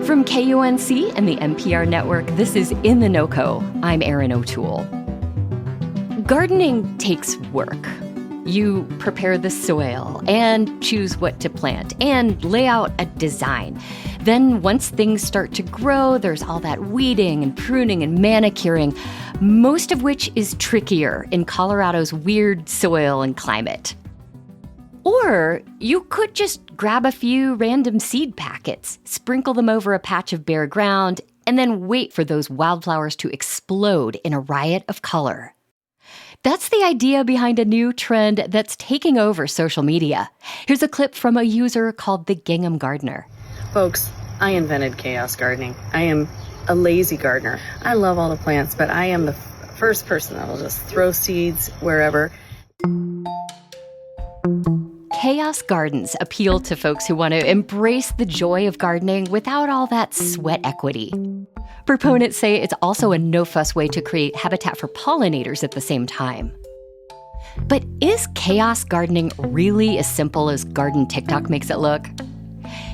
From KUNC and the NPR network, this is In The NoCo. I'm Erin O'Toole. Gardening takes work. You prepare the soil and choose what to plant and lay out a design. Then once things start to grow, there's all that weeding and pruning and manicuring, most of which is trickier in Colorado's weird soil and climate. Or you could just grab a few random seed packets, sprinkle them over a patch of bare ground, and then wait for those wildflowers to explode in a riot of color. That's the idea behind a new trend that's taking over social media. Here's a clip from a user called the Gingham Gardener. Folks, I invented chaos gardening. I am a lazy gardener. I love all the plants, but I am the first person that will just throw seeds wherever. Chaos gardens appeal to folks who want to embrace the joy of gardening without all that sweat equity. Proponents say it's also a no-fuss way to create habitat for pollinators at the same time. But is chaos gardening really as simple as Garden TikTok makes it look?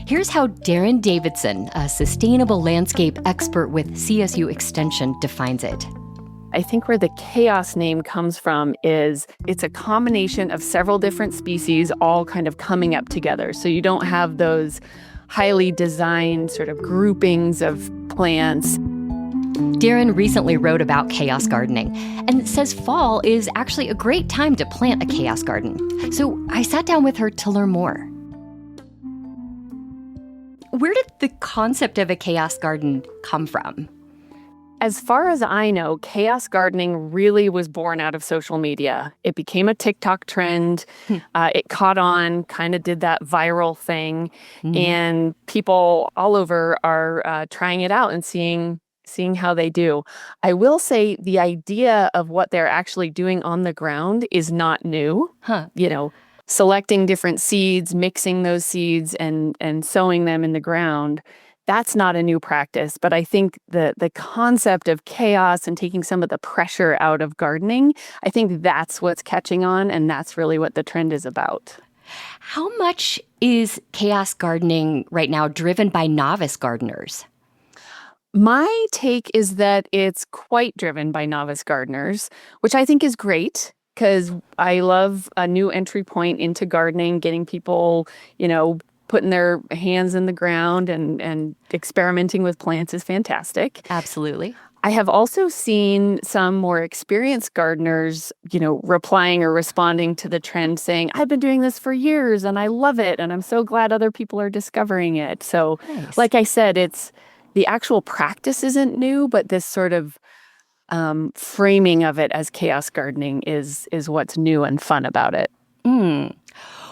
Here's how Darren Davidson, a sustainable landscape expert with CSU Extension, defines it. I think where the chaos name comes from is it's a combination of several different species all kind of coming up together. So you don't have those highly designed sort of groupings of plants. Darren recently wrote about chaos gardening and says fall is actually a great time to plant a chaos garden. So I sat down with her to learn more. Where did the concept of a chaos garden come from? As far as I know, chaos gardening really was born out of social media. It became a TikTok trend. It caught on, kind of did that viral thing. And people all over are trying it out and seeing how they do. I will say the idea of what they're actually doing on the ground is not new. You know, selecting different seeds, mixing those seeds and sowing them in the ground. That's not a new practice, but I think the concept of chaos and taking some of the pressure out of gardening, I think that's what's catching on, and that's really what the trend is about. How much is chaos gardening right now driven by novice gardeners? My take is that it's quite driven by novice gardeners, which I think is great because I love a new entry point into gardening, getting people, putting their hands in the ground and experimenting with plants is fantastic. Absolutely. I have also seen some more experienced gardeners, replying or responding to the trend saying, I've been doing this for years and I love it and I'm so glad other people are discovering it. So nice. Like I said, it's the actual practice isn't new, but this sort of framing of it as chaos gardening is what's new and fun about it.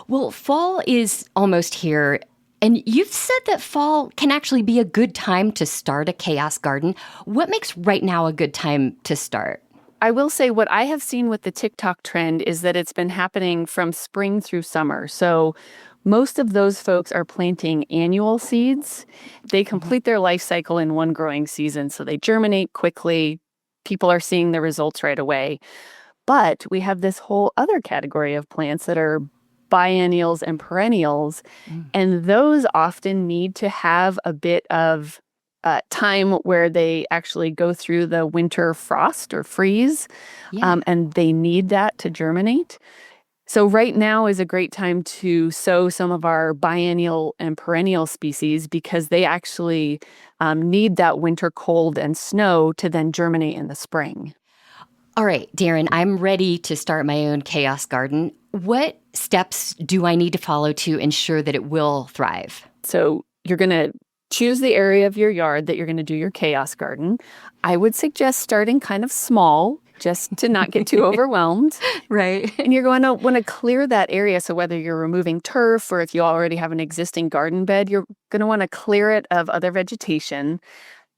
Well, fall is almost here, and you've said that fall can actually be a good time to start a chaos garden. What makes right now a good time to start? I will say what I have seen with the TikTok trend is that it's been happening from spring through summer. So most of those folks are planting annual seeds. They complete their life cycle in one growing season, so they germinate quickly. People are seeing the results right away. But we have this whole other category of plants that are biennials and perennials, and those often need to have a bit of time where they actually go through the winter frost or freeze, and they need that to germinate. So right now is a great time to sow some of our biennial and perennial species because they actually need that winter cold and snow to then germinate in the spring. All right, Darren, I'm ready to start my own chaos garden. What steps do I need to follow to ensure that it will thrive? So you're going to choose the area of your yard that you're going to do your chaos garden. I would suggest starting kind of small just to not get too overwhelmed. Right. And you're going to want to clear that area. So whether you're removing turf or if you already have an existing garden bed, you're going to want to clear it of other vegetation.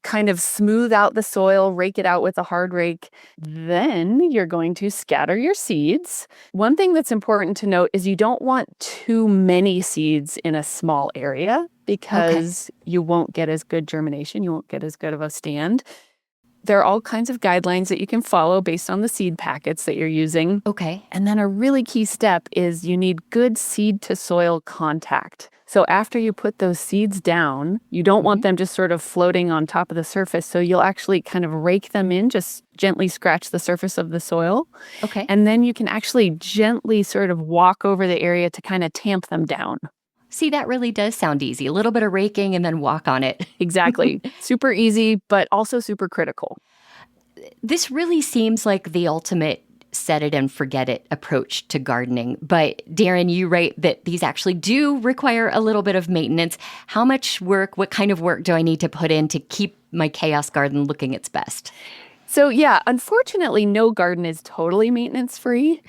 Kind of smooth out the soil, rake it out with a hard rake. Then you're going to scatter your seeds. One thing that's important to note is you don't want too many seeds in a small area because you won't get as good germination. You won't get as good of a stand. there are all kinds of guidelines that you can follow based on the seed packets that you're using. Okay. And then a really key step is you need good seed to soil contact. So after you put those seeds down, you don't want them just sort of floating on top of the surface. So you'll actually kind of rake them in, just gently scratch the surface of the soil. Okay. And then you can actually gently sort of walk over the area to kind of tamp them down. See, that really does sound easy. A little bit of raking and then walk on it. Exactly. Super easy, but also super critical. This really seems like the ultimate set it and forget it approach to gardening. But Darren, you write that these actually do require a little bit of maintenance. How much work, what kind of work do I need to put in to keep my chaos garden looking its best? So yeah, unfortunately, no garden is totally maintenance free,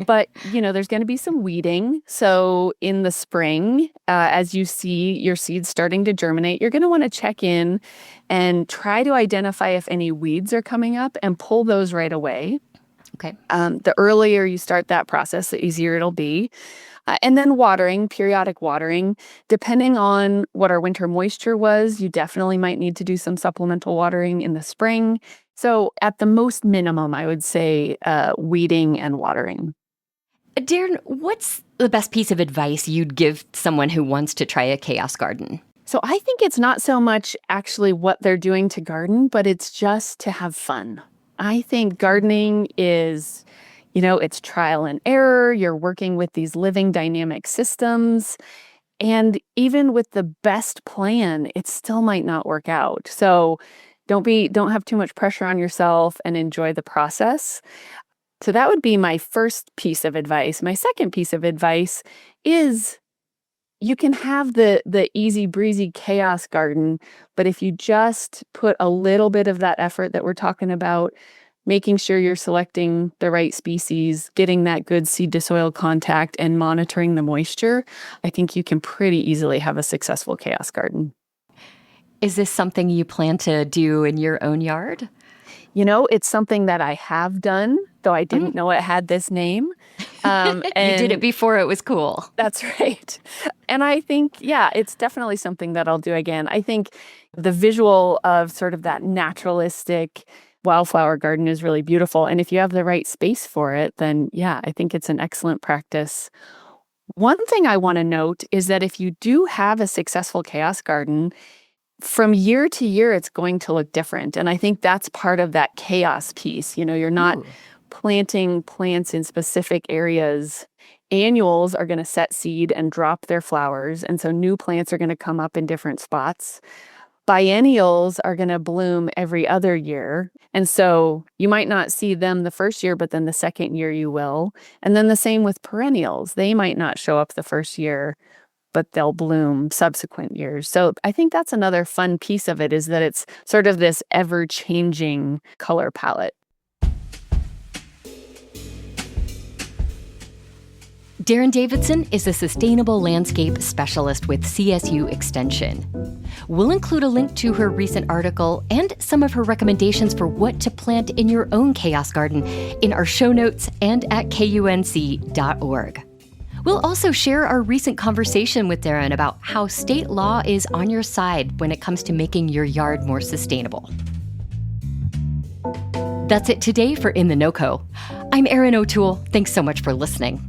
but there's going to be some weeding. So in the spring, as you see your seeds starting to germinate, you're going to want to check in and try to identify if any weeds are coming up and pull those right away. Okay. The earlier you start that process, the easier it'll be. And then watering, periodic watering. Depending on what our winter moisture was, you definitely might need to do some supplemental watering in the spring. So at the most minimum, I would say weeding and watering. Darren, what's the best piece of advice you'd give someone who wants to try a chaos garden? So I think it's not so much actually what they're doing to garden, but it's just to have fun. I think gardening is, it's trial and error. You're working with these living dynamic systems. And even with the best plan, it still might not work out. So don't have too much pressure on yourself and enjoy the process. So that would be my first piece of advice. My second piece of advice is you can have the easy breezy chaos garden, but if you just put a little bit of that effort that we're talking about, making sure you're selecting the right species, getting that good seed to soil contact, and monitoring the moisture, I think you can pretty easily have a successful chaos garden. Is this something you plan to do in your own yard? It's something that I have done, though I didn't know it had this name. And you did it before it was cool. That's right. And I think, it's definitely something that I'll do again. I think the visual of sort of that naturalistic wildflower garden is really beautiful. And if you have the right space for it, then I think it's an excellent practice. One thing I want to note is that if you do have a successful chaos garden, from year to year, it's going to look different. And I think that's part of that chaos piece. You're not planting plants in specific areas. Annuals are going to set seed and drop their flowers. And so new plants are going to come up in different spots. Biennials are going to bloom every other year. And so you might not see them the first year, but then the second year you will. And then the same with perennials. They might not show up the first year, but they'll bloom subsequent years. So I think that's another fun piece of it, is that it's sort of this ever-changing color palette. Darren Davidson is a sustainable landscape specialist with CSU Extension. We'll include a link to her recent article and some of her recommendations for what to plant in your own chaos garden in our show notes and at kunc.org. We'll also share our recent conversation with Erin about how state law is on your side when it comes to making your yard more sustainable. That's it today for In The NoCo. I'm Erin O'Toole. Thanks so much for listening.